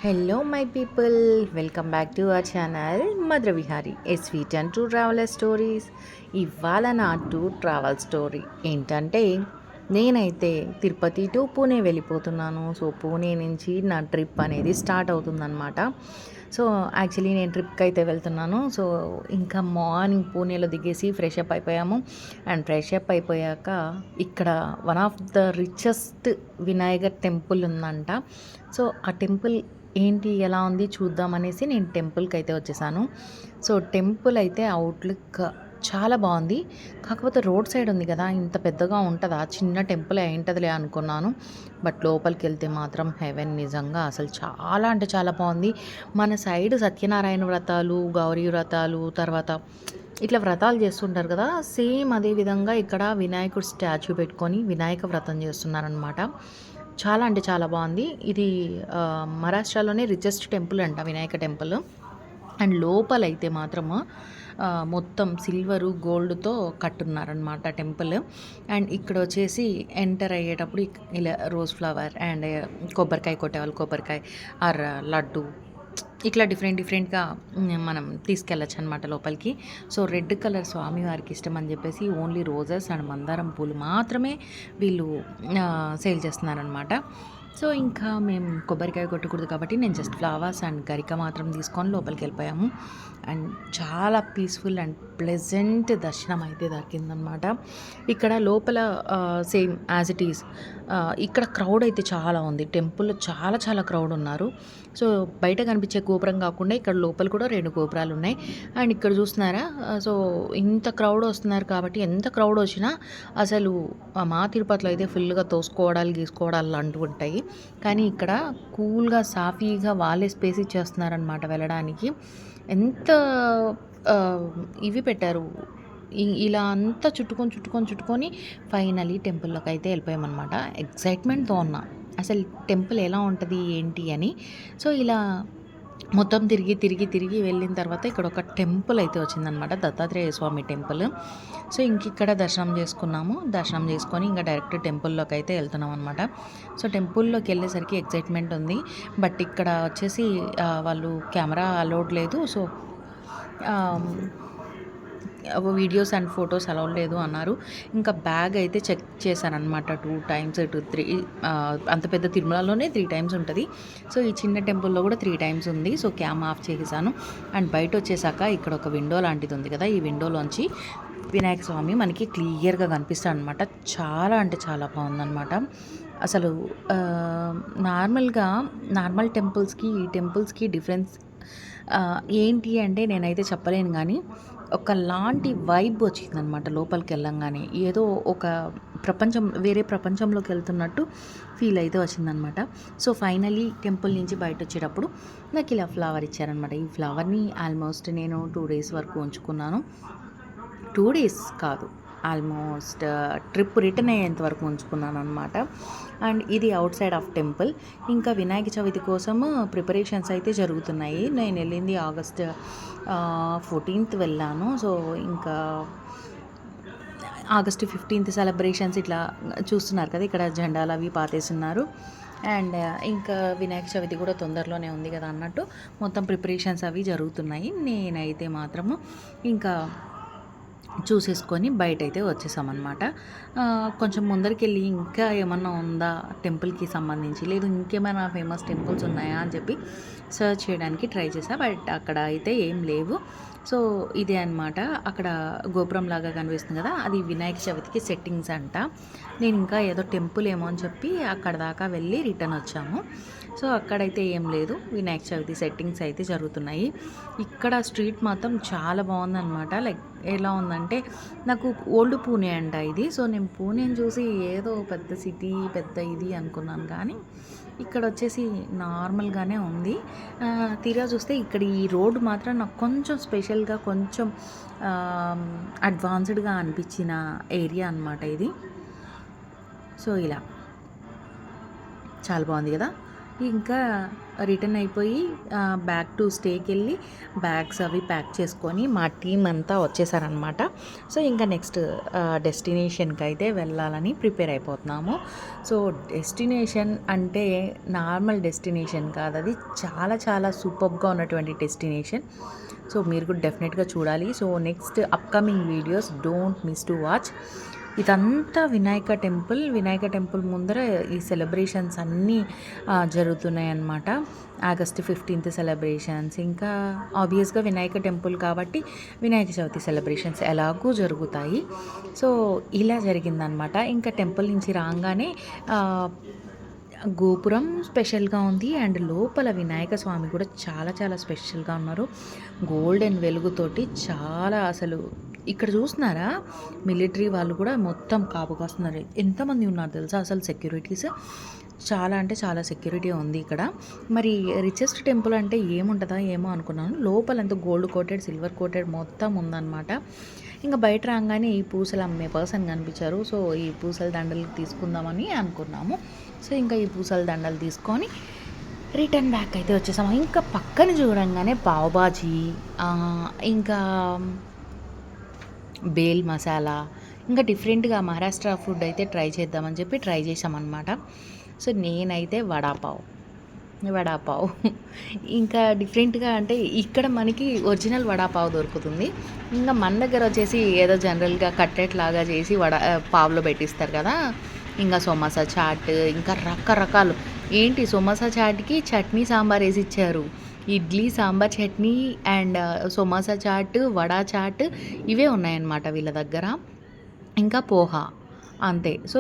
Hello, my people. Welcome back to our channel, Madhura Vihari, a sweet and true traveler stories. ఇవాళ నా tour travel story ఏంటంటే నేనైతే Tirupati to Pune వెళ్ళిపోతున్నాను. So Pune నుంచి నా ట్రిప్ అనేది స్టార్ట్ అవుతుందన్నమాట. సో యాక్చువల్లీ నేను ట్రిప్కి అయితే వెళ్తున్నాను. సో ఇంకా మార్నింగ్ పూణేలో దిగేసి ఫ్రెష్ అప్ అయిపోయాము. అండ్ ఫ్రెష్ అప్ అయిపోయాక ఇక్కడ one of the richest Vinayaka temple ఉందంట. సో ఆ టెంపుల్ ఏంటి ఎలా ఉంది చూద్దామనేసి నేను టెంపుల్కి అయితే వచ్చేసాను. సో టెంపుల్ అయితే అవుట్లుక్ చాలా బాగుంది. కాకపోతే రోడ్ సైడ్ ఉంది కదా, ఇంత పెద్దగా ఉంటుందా, చిన్న టెంపుల్ ఏంటదిలే అనుకున్నాను. బట్ లోపలికి వెళ్తే మాత్రం హెవెన్, నిజంగా అసలు చాలా అంటే చాలా బాగుంది. మన సైడ్ సత్యనారాయణ వ్రతాలు, గౌరీ వ్రతాలు, తర్వాత ఇట్లా వ్రతాలు చేస్తుంటారు కదా, సేమ్ అదే విధంగా ఇక్కడ వినాయకుడు స్టాచ్యూ పెట్టుకొని వినాయక వ్రతం చేస్తున్నారనమాట. చాలా అంటే చాలా బాగుంది. ఇది మహారాష్ట్రలోనే రిచెస్ట్ టెంపుల్ అంట, వినాయక టెంపుల్. అండ్ లోపలైతే మాత్రము మొత్తం సిల్వరు గోల్డ్తో కట్టున్నారనమాట టెంపుల్. అండ్ ఇక్కడ వచ్చేసి ఎంటర్ అయ్యేటప్పుడు ఇలా రోజ్ ఫ్లవర్ అండ్ కొబ్బరికాయ కొట్టేవాళ్ళు కొబ్బరికాయ ఆర్ లడ్డు ఇట్లా డిఫరెంట్గా మనం తీసుకెళ్ళచ్చు అనమాట లోపలికి. సో రెడ్ కలర్ స్వామివారికి ఇష్టం అని చెప్పేసి ఓన్లీ రోజెస్ అండ్ మందారం పూలు మాత్రమే వీళ్ళు సేల్ చేస్తున్నారనమాట. సో ఇంకా మేము కొబ్బరికాయ కొట్టకూడదు కాబట్టి నేను జస్ట్ ఫ్లవర్స్ అండ్ గరిక మాత్రం తీసుకొని లోపలికి వెళ్ళిపోయాము. అండ్ చాలా పీస్ఫుల్ అండ్ ప్లెజెంట్ దర్శనం అయితే దొరికిందనమాట. ఇక్కడ లోపల సేమ్ యాజ్ ఇట్ ఈస్ ఇక్కడ క్రౌడ్ అయితే చాలా ఉంది. టెంపుల్లో చాలా చాలా క్రౌడ్ ఉన్నారు. సో బయట కనిపించే గోపురం కాకుండా ఇక్కడ లోపల కూడా 2 గోపురాలు ఉన్నాయి. అండ్ ఇక్కడ చూస్తున్నారా, సో ఇంత క్రౌడ్ వస్తున్నారు కాబట్టి ఎంత క్రౌడ్ వచ్చినా అసలు మా తిరుపతిలో అయితే ఫుల్గా తోసుకోవడాలు గీసుకోవడాలు అంటూ ఉంటాయి. కానీ ఇక్కడ కూల్గా సాఫీగా వాళ్ళే స్పేస్ ఇచ్చేస్తున్నారనమాట వెళ్ళడానికి. ఎంత ఇవి పెట్టారు, ఇలా అంతా చుట్టుకొని ఫైనలీ టెంపుల్లోకి అయితే వెళ్ళిపోయామన్నమాట. ఎక్సైట్మెంట్తో ఉన్నా అసలు టెంపుల్ ఎలా ఉంటుంది ఏంటి అని. సో ఇలా మొత్తం తిరిగి వెళ్ళిన తర్వాత ఇక్కడ ఒక టెంపుల్ అయితే వచ్చిందనమాట, దత్తాత్రేయ స్వామి టెంపుల్. సో ఇక్కడ దర్శనం చేసుకున్నాము. దర్శనం చేసుకొని ఇంకా డైరెక్ట్ టెంపుల్లోకి అయితే వెళ్తున్నాం అనమాట. సో టెంపుల్లోకి వెళ్ళేసరికి ఎక్సైట్మెంట్ ఉంది. బట్ ఇక్కడ వచ్చేసి వాళ్ళు కెమెరా అలౌడ్ లేదు. So videos and photos allow లేదు అన్నారు. ఇంకా బ్యాగ్ అయితే చెక్ చేశానమాట 2 టైమ్స్ 3 అంత పెద్ద తిరుమలలోనే 3 టైమ్స్ ఉంటుంది. సో ఈ చిన్న టెంపుల్లో కూడా 3 టైమ్స్ ఉంది. సో క్యామ్ ఆఫ్ చేసేసాను. అండ్ బయట వచ్చేసాక ఇక్కడ ఒక విండో లాంటిది ఉంది కదా, ఈ విండోలోంచి వినాయక స్వామి మనకి క్లియర్గా కనిపిస్తాడు అనమాట. చాలా అంటే చాలా బాగుందన్నమాట. అసలు నార్మల్ టెంపుల్స్కి ఈ టెంపుల్స్కి డిఫరెన్స్ ఏంటి అంటే నేనైతే చెప్పలేను, కానీ ఒకలాంటి వైబ్ వచ్చిందనమాట లోపలికి వెళ్ళంగానే. ఏదో ఒక వేరే ప్రపంచంలోకి వెళ్తున్నట్టు ఫీల్ అయితే వచ్చిందనమాట. సో ఫైనలీ టెంపుల్ నుంచి బయట వచ్చేటప్పుడు నాకు ఇలా ఫ్లవర్ ఇచ్చారనమాట. ఈ ఫ్లవర్ని ఆల్మోస్ట్ నేను 2 డేస్ వరకు ఉంచుకున్నాను. 2 డేస్ కాదు, ఆల్మోస్ట్ ట్రిప్ రిటర్న్ అయ్యేంత వరకు ఉంచుకున్నాను అనమాట. అండ్ ఇది అవుట్ సైడ్ ఆఫ్ టెంపుల్. ఇంకా వినాయక చవితి కోసము ప్రిపరేషన్స్ అయితే జరుగుతున్నాయి. నేను వెళ్ళింది ఆగస్ట్ 14th వెళ్ళాను. సో ఇంకా ఆగస్ట్ 15th సెలబ్రేషన్స్ ఇట్లా చూస్తున్నారు కదా, ఇక్కడ జెండాలు అవి పాతేస్తున్నారు. అండ్ ఇంకా వినాయక చవితి కూడా తొందరలోనే ఉంది కదా అన్నట్టు మొత్తం ప్రిపరేషన్స్ అవి జరుగుతున్నాయి. నేనైతే మాత్రము ఇంకా చూసేసుకొని బయట అయితే వచ్చేసామన్నమాట. కొంచెం ముందరికి వెళ్ళి ఇంకా ఏమన్నా ఉందా టెంపుల్కి సంబంధించి, లేదు ఇంకేమైనా ఫేమస్ టెంపుల్స్ ఉన్నాయా అని చెప్పి సర్చ్ చేయడానికి ట్రై చేసా. బట్ అక్కడ అయితే ఏం లేవు. సో ఇదే అనమాట, అక్కడ గోపురం లాగా కనిపిస్తుంది కదా, అది వినాయక చవితికి సెట్టింగ్స్ అంట. నేను ఇంకా ఏదో టెంపుల్ ఏమో అని చెప్పి అక్కడ దాకా వెళ్ళి రిటర్న్ వచ్చాము. సో అక్కడైతే ఏం లేదు, వినాయక చవితి సెట్టింగ్స్ అయితే జరుగుతున్నాయి. ఇక్కడ స్ట్రీట్ మాత్రం చాలా బాగుందన్నమాట. లైక్ ఎలా ఉందంటే, నాకు ఓల్డ్ పూణే అంట ఇది. సో నేను పూణేని చూసి ఏదో పెద్ద సిటీ పెద్ద ఇది అనుకున్నాను, కానీ ఇక్కడ వచ్చేసి నార్మల్గానే ఉంది. తీరా చూస్తే ఇక్కడ ఈ రోడ్డు మాత్రం నాకు కొంచెం స్పెషల్గా, కొంచెం అడ్వాన్స్డ్గా అనిపించిన ఏరియా అనమాట ఇది. సో ఇలా చాలా బాగుంది కదా. ఇంకా రిటర్న్ అయిపోయి బ్యాక్ టు స్టేకి వెళ్ళి బ్యాగ్స్ అవి ప్యాక్ చేసుకొని మా టీం అంతా వచ్చేసారనమాట. సో ఇంకా నెక్స్ట్ డెస్టినేషన్కి అయితే వెళ్ళాలని ప్రిపేర్ అయిపోతున్నాము. సో డెస్టినేషన్ అంటే నార్మల్ డెస్టినేషన్ కాదు, అది చాలా చాలా సూపర్గా ఉన్నటువంటి డెస్టినేషన్. సో మీరు కూడా డెఫినెట్గా చూడాలి. So next upcoming videos don't miss to watch. ఇదంతా వినాయక టెంపుల్ ముందర ఈ సెలబ్రేషన్స్ అన్నీ జరుగుతున్నాయి అన్నమాట. ఆగస్ట్ 15th సెలబ్రేషన్స్, ఇంకా ఆబ్వియస్గా వినాయక టెంపుల్ కాబట్టి వినాయక చవితి సెలబ్రేషన్స్ ఎలాగూ జరుగుతాయి. సో ఇలా జరిగిందనమాట. ఇంకా టెంపుల్ నుంచి రాగానే గోపురం స్పెషల్గా ఉంది అండ్ లోపల వినాయక స్వామి కూడా చాలా చాలా స్పెషల్గా ఉన్నారు. గోల్డెన్ వెలుగుతోటి చాలా అసలు ఇక్కడ చూస్తున్నారా, మిలిటరీ వాళ్ళు కూడా మొత్తం కాపు కాస్తున్నారు. ఎంతమంది ఉన్నారు తెలుసా అసలు సెక్యూరిటీస్, చాలా అంటే చాలా సెక్యూరిటీ ఉంది ఇక్కడ. మరి రిచెస్ట్ టెంపుల్ అంటే ఏముంటుందా ఏమో అనుకున్నాను. లోపలంతా గోల్డ్ కోటెడ్ సిల్వర్ కోటెడ్ మొత్తం ఉందన్నమాట. ఇంకా బయట రాగానే ఈ పూసలు అమ్మే పర్సన్ కనిపించారు. సో ఈ పూసల దండలు తీసుకుందామని అనుకున్నాము. సో ఇంకా ఈ పూసల దండలు తీసుకొని రిటర్న్ బ్యాక్ అయితే వచ్చేసాము. ఇంకా పక్కన చూడంగానే పావుబాజీ, ఇంకా బేల్ మసాలా, ఇంకా డిఫరెంట్గా మహారాష్ట్ర ఫుడ్ అయితే ట్రై చేద్దామని చెప్పి ట్రై చేసామన్నమాట. సో నేనైతే వడాపావ్ ఇంకా డిఫరెంట్గా అంటే ఇక్కడ మనకి ఒరిజినల్ వడాపావ్ దొరుకుతుంది. ఇంకా మన దగ్గర వచ్చేసి ఏదో జనరల్గా కట్లెట్ లాగా చేసి పావులో పెట్టిస్తారు కదా. ఇంకా సమోసా చాట్, ఇంకా రకరకాలు. ఏంటి సమోసా చాట్కి చట్నీ సాంబార్ వేసి ఇచ్చారు. ఇడ్లీ సాంబార్ చట్నీ అండ్ సమోసా చాట్, వడా చాట్ ఇవే ఉన్నాయన్నమాట వీళ్ళ దగ్గర. ఇంకా పోహా అంతే. సో